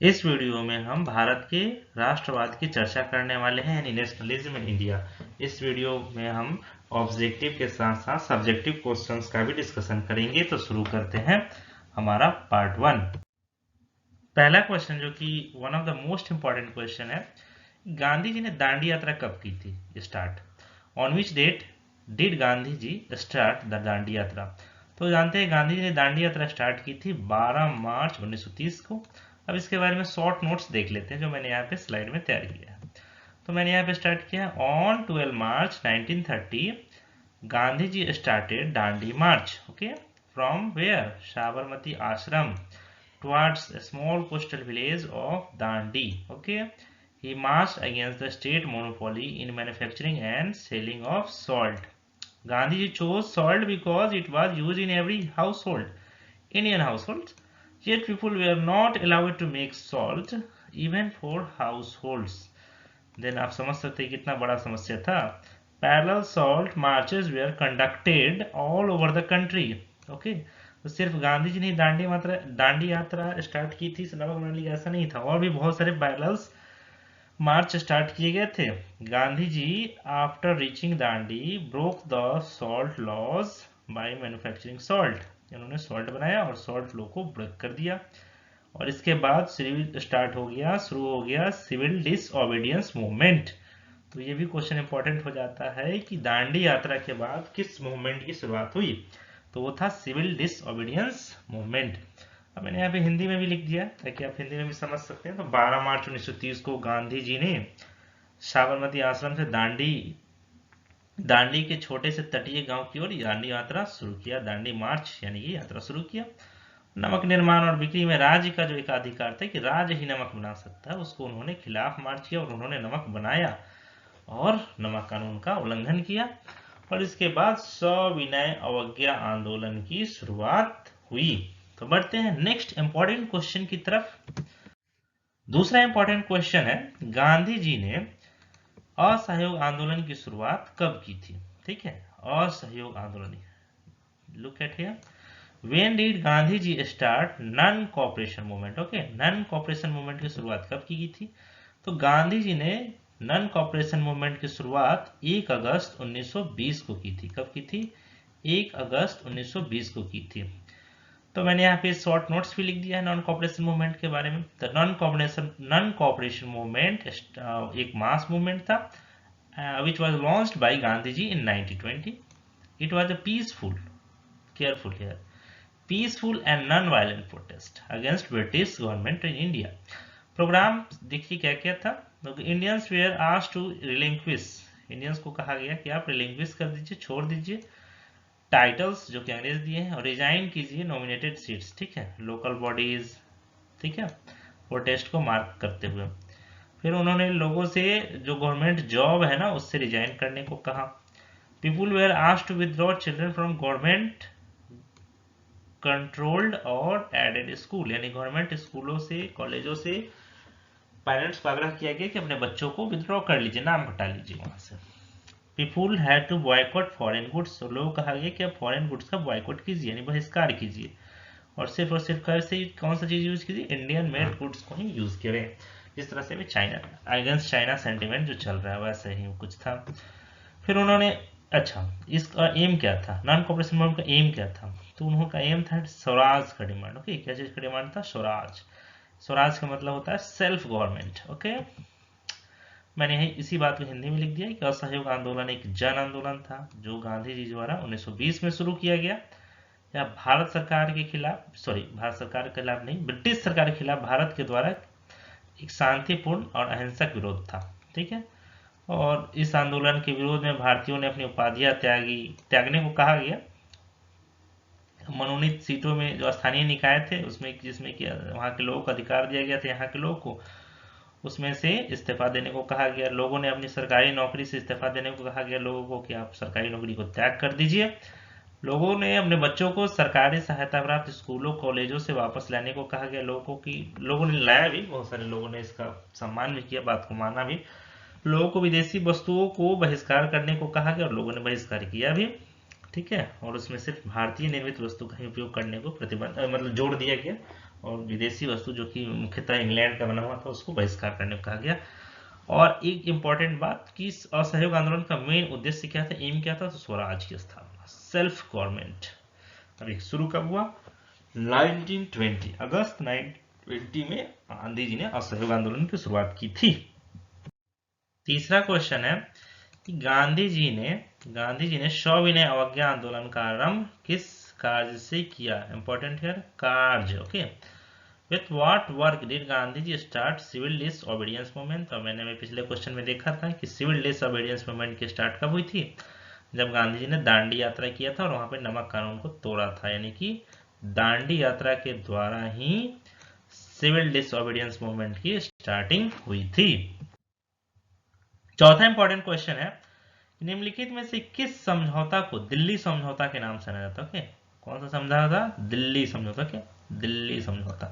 इस वीडियो में हम भारत के राष्ट्रवाद की चर्चा करने वाले हैं, यानी नेशनलिज्म इन इंडिया। इस वीडियो में हम ऑब्जेक्टिव के साथ साथ सब्जेक्टिव क्वेश्चंस का भी डिस्कशन करेंगे। तो शुरू करते हैं हमारा पार्ट 1। पहला क्वेश्चन, जो कि one of the most important question है, गांधी जी ने दांडी यात्रा कब की थी start? On which date did Gandhi ji start the Dandi यात्रा? तो जानते हैं गांधी जी ने दांडी यात्रा स्टार्ट की थी 12 मार्च 1930 को। अब इसके बारे में शॉर्ट नोट्स देख लेते हैं जो मैंने यहाँ पे स्लाइड में तैयार किया है। तो मैंने यहाँ पे स्टार्ट किया on 12 March 1930 Gandhi ji started Dandi march, okay, from where? Sabarmati Ashram towards a small coastal village of Dandi. Okay, he marched against the state monopoly in manufacturing and selling of salt. Gandhiji chose salt because it was used in every household, Indian households. Yet people were not allowed to make salt even for households. Then आप समझ सकते हैं कितना बड़ा समस्या था। Parallel salt marches were conducted all over the country. Okay, तो सिर्फ गांधी जी ने दांडी यात्रा स्टार्ट की थी नमक बनाने की, ऐसा नहीं था, और भी बहुत सारे पैरेलल्स मार्च स्टार्ट किए गए थे। Gandhi ji after reaching Dandi broke the salt laws by manufacturing salt. इन्होंने सॉल्ट बनाया और सॉल्ट लॉ को ब्रेक कर दिया। और इसके बाद शुरू हो गया सिविल डिसओबीडियंस मूवमेंट। तो ये भी क्वेश्चन इंपॉर्टेंट हो जाता है कि दांडी यात्रा के बाद किस मूवमेंट की शुरुआत हुई? तो वो था सिविल डिसओबीडियंस मूवमेंट। अब मैंने यहाँ पे हिंदी में भी लिख दिया ताकि आप हिंदी में भी समझ सकते हैं। तो 12 मार्च 1930 को गांधी जी ने साबरमती आश्रम से दांडी के छोटे से तटीय गांव की ओर दांडी यात्रा शुरू किया, दांडी मार्च यानी कि यात्रा शुरू किया। नमक निर्माण और बिक्री में राज्य का जो एकाधिकार था कि राज्य ही नमक बना सकता है, उसको उन्होंने खिलाफ मार्च किया और उन्होंने नमक बनाया और नमक कानून का उल्लंघन किया। और इसके बाद सविनय अवज्ञा आंदोलन की शुरुआत हुई। तो बढ़ते हैं नेक्स्ट इंपॉर्टेंट क्वेश्चन की तरफ। दूसरा इंपॉर्टेंट क्वेश्चन है, गांधी जी ने असहयोग आंदोलन की शुरुआत कब की थी? ठीक है, असहयोग आंदोलन, look at here, when did Gandhi ji start non cooperation movement? Okay, non cooperation movement की शुरुआत कब की थी? तो गांधी जी ने नॉन कोऑपरेशन मूवमेंट की शुरुआत 1 अगस्त 1920 को की थी। कब की थी? 1 अगस्त 1920 को की थी। तो मैंने यहाँ पे शॉर्ट नोट्स भी लिख दिया है नॉन कोऑपरेशन मूवमेंट के बारे में। तो नॉन कोऑपरेशन मूवमेंट एक मास मूवमेंट था which was launched by Gandhi ji in 1920. It was a careful here, peaceful and non-violent protest against British government in India. Programme देखिए क्या क्या था। Indians were asked to relinquish, Indians को कहा गया कि आप रिलिंक्विश कर दीजिए, छोड़ दीजिए टाइटल्स जो कि अंग्रेज दिए हैं, और रिजाइन कीजिए नॉमिनेटेड सीट्स, ठीक है, लोकल बॉडीज, ठीक है, प्रोटेस्ट को मार्क करते हुए। फिर उन्होंने लोगों से जो गवर्नमेंट जॉब है ना उससे रिजाइन करने को कहा। People were asked to withdraw children from government controlled और एडेड स्कूल, यानी गवर्नमेंट स्कूलों से कॉलेजों से पेरेंट्स को आग्रह किया गया कि अपने बच्चों को विथड्रॉ कर लीजिए, नाम हटा लीजिए वहां से। People had to boycott foreign goods, तो लोगों को कहा गया कि आप फॉरेन गुड्स का बॉयकॉट कीजिए, यानी बहिष्कार कीजिए, और सिर्फ कैसे कौन सा चीज यूज कीजिए? इंडियन मेड गुड्स को ही यूज करें। जिस तरह से भी चाइना अगेंस्ट चाइना सेंटिमेंट जो चल रहा है वैसे ही कुछ था। फिर उन्होंने, अच्छा, इसका एम क्या था? नॉन कोऑपरेशन मूवमेंट का एम क्या था? तो उनका एम था स्वराज का डिमांड। ओके, क्या चीज का डिमांड था? स्वराज। स्वराज का मतलब होता है सेल्फ गवर्नमेंट। ओके, मैंने इसी बात को हिंदी में लिख दिया कि असहयोग आंदोलन एक जन आंदोलन था जो गांधी जी द्वारा 1920 में शुरू किया गया। या भारत सरकार के खिलाफ नहीं, ब्रिटिश सरकार के खिलाफ भारत के द्वारा एक शांतिपूर्ण और अहिंसक विरोध था, ठीक है। और इस आंदोलन के विरोध में भारतीयों ने अपनी उपाधियां त्यागने को कहा गया। मनोनीत सीटों में जो स्थानीय निकाय थे उसमें, जिसमें कि वहां के लोगों को अधिकार दिया गया था, यहाँ के लोगों को, उसमें से इस्तीफा देने को कहा गया। लोगों ने अपनी सरकारी नौकरी से इस्तीफा देने को कहा गया लोगों को कि आप सरकारी नौकरी को त्याग कर दीजिए। लोगों ने अपने बच्चों को सरकारी सहायता प्राप्त स्कूलों कॉलेजों से वापस लाने को कहा गया। लोगों ने लाया भी, बहुत सारे लोगों ने इसका सम्मान भी किया, बात को माना भी। लोगों को विदेशी वस्तुओं को बहिष्कार करने को कहा गया और लोगों ने बहिष्कार किया भी, ठीक है। और उसमें सिर्फ भारतीय निर्मित वस्तु का ही उपयोग करने को प्रतिबंध, मतलब जोड़ दिया गया और विदेशी वस्तु जो कि मुख्यतः इंग्लैंड का बना हुआ था उसको बहिष्कार करने को कहा गया। और एक इम्पॉर्टेंट बात कि इस असहयोग आंदोलन का मेन उद्देश्य क्या था, एम क्या था, तो स्वराज की स्थापना, सेल्फ गवर्नमेंट। अभी शुरू कब हुआ, 1920, अगस्त 1920 में गांधी जी ने असहयोग आंदोलन की शुरुआत की थी। तीसरा क्वेश्चन है कि गांधी जी ने सविनय अवज्ञा आंदोलन का आरंभ किस कार्य से किया, इंपॉर्टेंट है कार्य। Okay, with what work did Gandhi ji start civil disobedience movement. तो मैंने पिछले क्वेश्चन में देखा था कि सिविल लिस्ट ओबीडियंस मूवमेंट की स्टार्ट कब हुई थी, जब गांधी जी ने दांडी यात्रा किया था और वहां पे नमक कानून को तोड़ा था, यानी कि दांडी यात्रा के द्वारा ही सिविल डिसओबीडियंस मूवमेंट की स्टार्टिंग हुई थी। चौथा इंपॉर्टेंट क्वेश्चन है, निम्नलिखित में से किस समझौता को दिल्ली समझौता के नाम से जाना जाता है। कौन सा समझौता, दिल्ली समझौता। क्या, दिल्ली समझौता।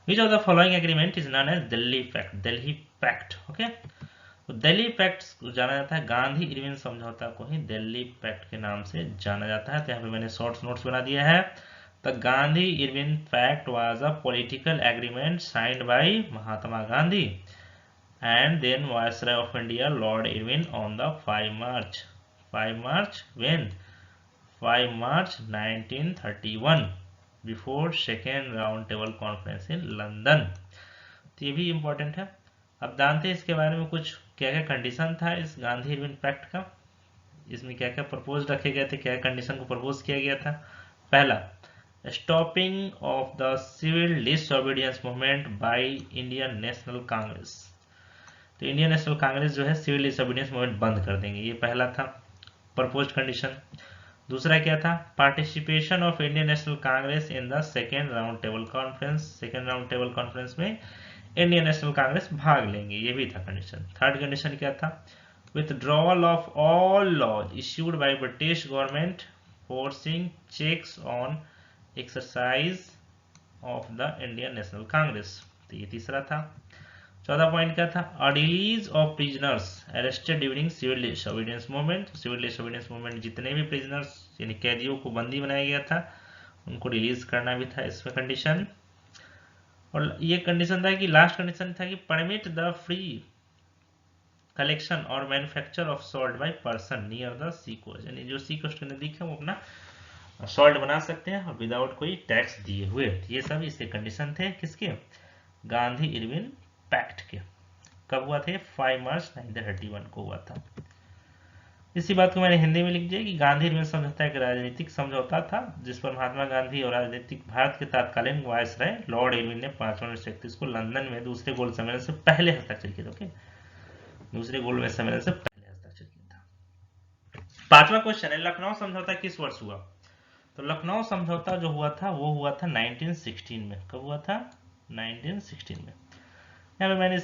Which of the following agreement is known as Delhi pact, Delhi pact. Okay, तो दिल्ली पैक्ट जाना जाता है, गांधी इरविन समझौता को ही दिल्ली पैक्ट के नाम से जाना जाता है। तो यहाँ पे मैंने शॉर्ट नोट्स बना दिया है। The Gandhi Irwin pact was a political agreement signed by Mahatma Gandhi and then Viceroy of India Lord Irwin on the 5 March when 5 March 1931 before second round table conference in London। तो ये भी इम्पोर्टेंट है। अब जानते हैं इसके बारे में कुछ क्या क्या कंडीशन था इस गांधी इरविन पैक्ट का, इसमें क्या क्या प्रपोज रखे गए थे, क्या कंडीशन को प्रपोज किया गया था। पहला, stopping of the civil disobedience movement by Indian National Congress. तो इंडियन नेशनल कांग्रेस जो है सिविल डिसोबीडियंस मूवमेंट बंद कर देंगे, ये पहला था प्रपोज्ड कंडीशन। दूसरा क्या था, participation of Indian National Congress in the second round table conference, second round table conference में इंडियन नेशनल कांग्रेस भाग लेंगे, ये भी था कंडीशन। थर्ड कंडीशन क्या था, withdrawal of all laws issued by British government forcing checks on exercise of the Indian National Congress, तो ये तीसरा था। चौथा पॉइंट क्या था, release of prisoners arrested during civil disobedience movement. Civil disobedience movement जितने भी प्रिजनर्स यानी कैदियों को बंदी बनाया गया था उनको रिलीज करना भी था इसमें कंडीशन। और ये कंडीशन था कि लास्ट कंडीशन था कि परमिट द फ्री कलेक्शन और manufacture of salt by person near the sea coast, यानी जो सी कोस्ट के नजदीक है वो अपना सॉल्ट बना सकते हैं और विदाउट कोई टैक्स दिए हुए। ये सब इसके कंडीशन थे किसके, गांधी इरविन पैक्ट के। कब हुआ थे, 5 मार्च 1931 को हुआ था। इसी बात को मैंने हिंदी में लिख दिया कि गांधी इरविन समझौता एक राजनीतिक समझौता था जिस पर महात्मा गांधी और राजनीतिक भारत के तत्कालीन वायसराय लॉर्ड इरविन ने 5 मार्च 1931 को लंदन में दूसरे गोल्ड सम्मेलन से पहले हस्ताक्षर किया था। दूसरे गोल्ड सम्मेलन से पहले हस्ताक्षर किया था। पांचवा क्वेश्चन है, लखनऊ समझौता किस वर्ष हुआ। तो लखनऊ समझौता जो हुआ था वो हुआ था 1916 में। कब हुआ था, 1916 में। यहाँ पे मैंने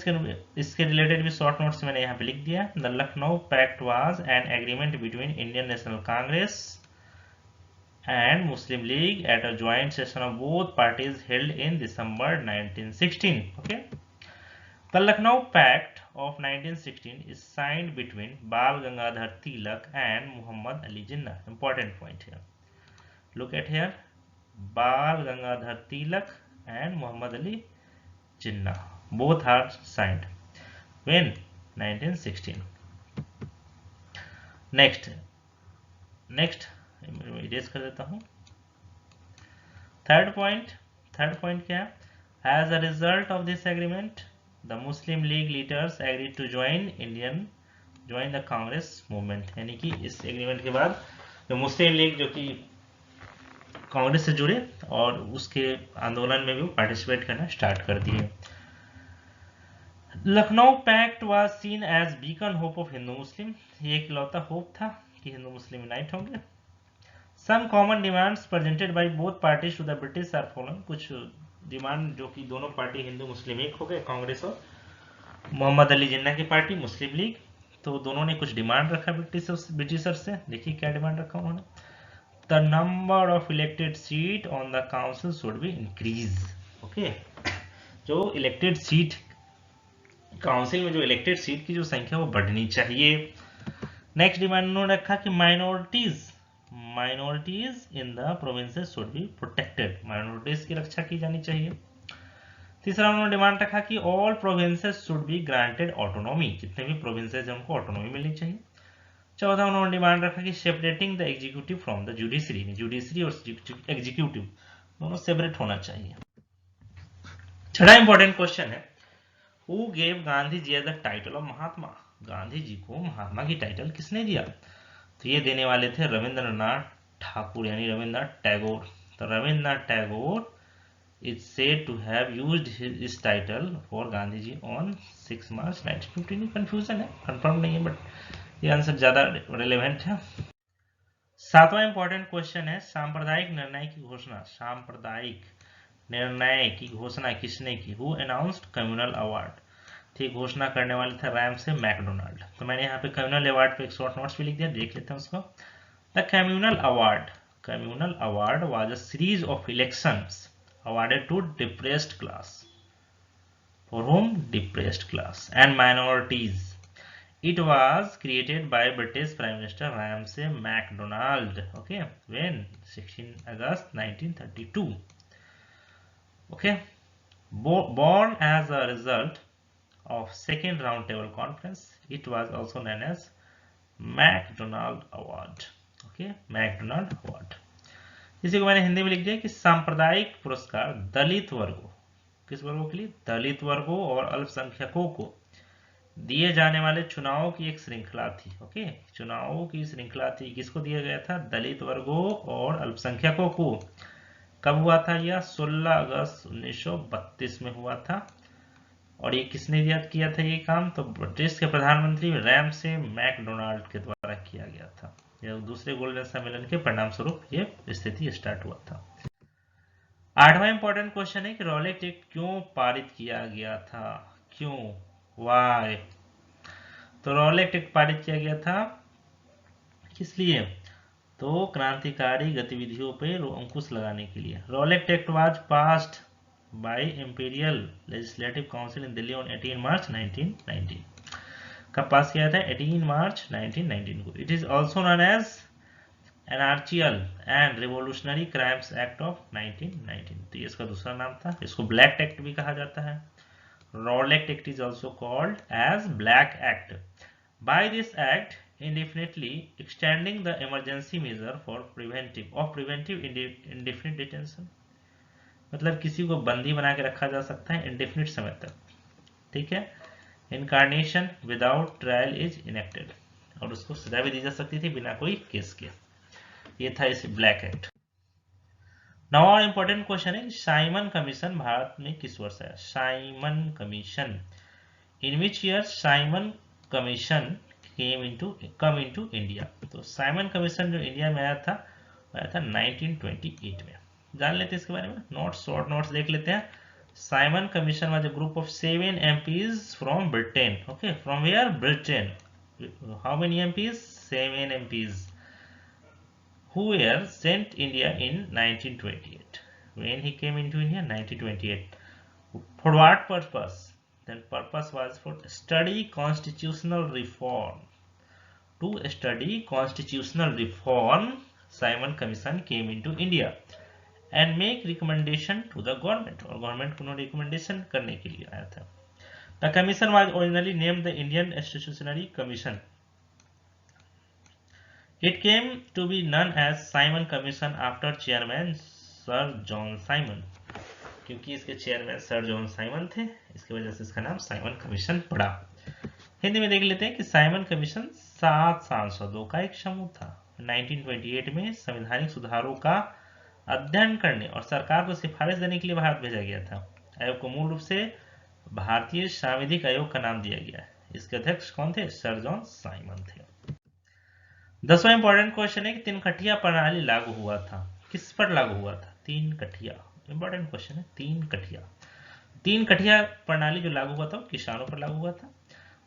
इसके रिलेटेड भी शॉर्ट नोट्स मैंने यहाँ पे लिख दिया। The Lucknow pact was an agreement between Indian National Congress and Muslim League at a joint session of both parties held in December 1916। Okay, the Lucknow pact of 1916 is signed between Bal Gangadhar Tilak and Mohammad Ali Jinnah. Important point है, look at here, Bal Gangadhar Tilak and Mohammad Ali Jinnah, both are signed when 1916। next erase कर देता हूं। Third point क्या है, as a result of this agreement the Muslim League leaders agreed to join the Congress movement। यानी कि इस agreement के बाद जो मुस्लिम लीग जो कि कांग्रेस से जुड़े और उसके आंदोलन में भी पार्टिसिपेट करना स्टार्ट कर दिए। Lucknow pact was seen as beacon hope of Hindu Muslim, ये एक लौता होप था कि हिंदू मुस्लिम यूनाइट होंगे। Some common demands presented by both parties to the British are following, कुछ डिमांड जो कि दोनों पार्टी हिंदू मुस्लिम एक हो गए, कांग्रेस और मोहम्मद अली जिन्ना की पार्टी मुस्लिम लीग, तो दोनों ने कुछ डिमांड रखा ब्रिटिशर से। देखिए क्या डिमांड रखा उन्होंने, the number of elected seat on the council should be increase. Okay, जो इलेक्टेड सीट काउंसिल में जो इलेक्टेड सीट की जो संख्या वो बढ़नी चाहिए। नेक्स्ट डिमांड उन्होंने रखा कि minorities in the provinces should be protected, minorities की रक्षा की जानी चाहिए। तीसरा उन्होंने डिमांड रखा कि all provinces should be granted autonomy, जितने भी प्रोविंसेस हैं उनको ऑटोनॉमी मिलनी चाहिए। चौथा उन्होंने डिमांड रखा कि separating the executive from the judiciary, judiciary और एग्जीक्यूटिव दोनों सेपरेट होना चाहिए। छठा इंपॉर्टेंट क्वेश्चन है, who gave Gandhi ji the title of Mahatma, Gandhi ji को महात्मा की टाइटल किसने दिया? तो ये देने वाले थे रविंद्रनाथ ठाकुर यानी रविंद्रनाथ टैगोर। तो Rabindranath Tagore is said to have used his title for Gandhi ji on 6 March 1915। Confusion है, कंफर्म नहीं है, बट ये आंसर ज्यादा रिलेवेंट है। सातवां इंपॉर्टेंट क्वेश्चन है, सांप्रदायिक निर्णय की घोषणा, सांप्रदायिक निर्णय की घोषणा किसने की? हु अनाउंस्ड कम्युनल अवार्ड, थी घोषणा करने वाले थे रैम से मैकडोनाल्ड। तो मैंने यहाँ पे कम्युनल अवार्ड पे एक शॉर्ट नोट्स भी लिख दिया, देख लेते हैं उसको। The communal award was a series of elections awarded to depressed class. For whom? Depressed class and minorities. It was created by British Prime Minister Ramsay MacDonald. Okay, when 16 August 1932. Okay, born as a result of second roundtable conference, it was also known as MacDonald Award. Okay, MacDonald Award. इसी को मैंने हिंदी में लिख दिया कि सांप्रदायिक पुरस्कार दलित वर्गों, किस वर्गों के लिए? दलित वर्गों और अल्पसंख्यकों को दिए जाने वाले चुनावों की एक श्रृंखला थी। ओके, चुनावों की श्रृंखला थी, किसको दिया गया था? दलित वर्गों और अल्पसंख्यकों को। कब हुआ था यह? 16 अगस्त 1932 में हुआ था। और ये किसने किया था ये काम? तो ब्रिटिश के प्रधानमंत्री रैमसे मैकडोनाल्ड के द्वारा किया गया था। दूसरे गोल्डन सम्मेलन के परिणाम स्वरूप ये स्थिति स्टार्ट हुआ था। आठवां इंपॉर्टेंट क्वेश्चन है कि रॉलेट एक्ट क्यों पारित किया गया था? क्यों? वाई? तो रॉलेट एक्ट पारित किया गया था किस लिए? तो क्रांतिकारी गतिविधियों पर अंकुश लगाने के लिए। Rowlatt act was passed by imperial legislative council in Delhi on 18 मार्च 1919। कब पास किया था? 18 मार्च 1919 को। It is also known as anarchical and revolutionary crimes act of 1919। तो ये इसका दूसरा नाम था। इसको ब्लैक एक्ट भी कहा जाता है। Rowlatt act is also called as black act. By this act indefinitely extending the emergency measure for preventive indefinite detention, मतलब किसी को बंदी बना के रखा जा सकता है इंडेफिनिट समय तक। ठीक है, incarnation without trial is enacted, और उसको सजा भी दी जा सकती थी बिना कोई केस के। ये था इस ब्लैक एक्ट। नवा इंपॉर्टेंट क्वेश्चन है, साइमन कमीशन भारत में किस वर्ष आया? Simon commission, in which year Simon commission come into India. तो साइमन कमीशन जो इंडिया में आया था 1928 में। जान लेते हैं इसके बारे में, नोट्स, शॉर्ट नोट्स देख लेते हैं। Simon Commission was a group of 7 MPs from Britain. Okay, from where? Britain. How many MPs? 7 MPs who were sent India in 1928. When he came into India? 1928. For what purpose? Then purpose was for study constitutional reform. To study constitutional reform, Simon Commission came into India and make recommendation to the government, और government को recommendation करने के लिए आया था। The commission was originally named the Indian Stationery Commission. It came to be known as Simon Commission after chairman Sir John Simon, क्योंकि इसके chairman sir John Simon थे, इसकी वजह से इसका नाम साइमन कमीशन पड़ा। हिंदी में देख लेते हैं कि साइमन कमीशन 7 सांसदों का एक समूह था। 1928 में संवैधानिक सुधारों का अध्ययन करने और सरकार को सिफारिश देने के लिए भारत भेजा गया था। आयोग को मूल रूप से भारतीय सांविधिक आयोग का नाम दिया गया है। इसके अध्यक्ष कौन थे? सर जॉन साइमन थे। 10वां इंपॉर्टेंट क्वेश्चन है कि 3 कठिया प्रणाली लागू हुआ था। किस पर लागू हुआ था? 3 कठिया। इंपॉर्टेंट क्वेश्चन है, 3 कठिया। 3 कठिया प्रणाली जो लागू हुआ था किसानों पर लागू हुआ था।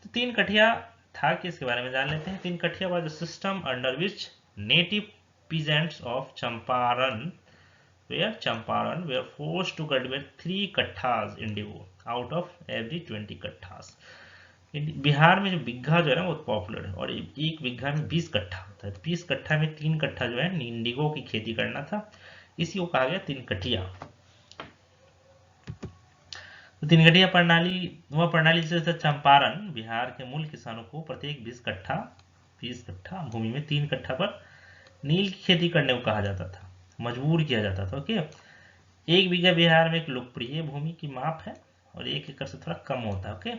तो 3 कठिया था कि इसके बारे में जान लेते हैं। 3 kathia was a system under which native peasants of Champaran were forced to cultivate 3 kathas indigo out of every 20 kathas. Bihar में जो बिघा जो है ना वो पॉपुलर है, और एक बिघा में 20 कट्ठा होता है। 20 कट्ठा में 3 कट्ठा जो है इंडिगो की खेती करना था, इसी को कहा गया 3 कठिया। तो 3 कट्ठा प्रणाली वह प्रणाली जैसे चंपारण बिहार के मूल किसानों को प्रत्येक 20 कट्ठा भूमि में 3 कट्ठा पर नील की खेती करने को कहा जाता था, मजबूर किया जाता था। ओके, 1 बीघा बिहार में एक लोकप्रिय भूमि की माप है और 1 एकड़ से थोड़ा कम होता है। ओके,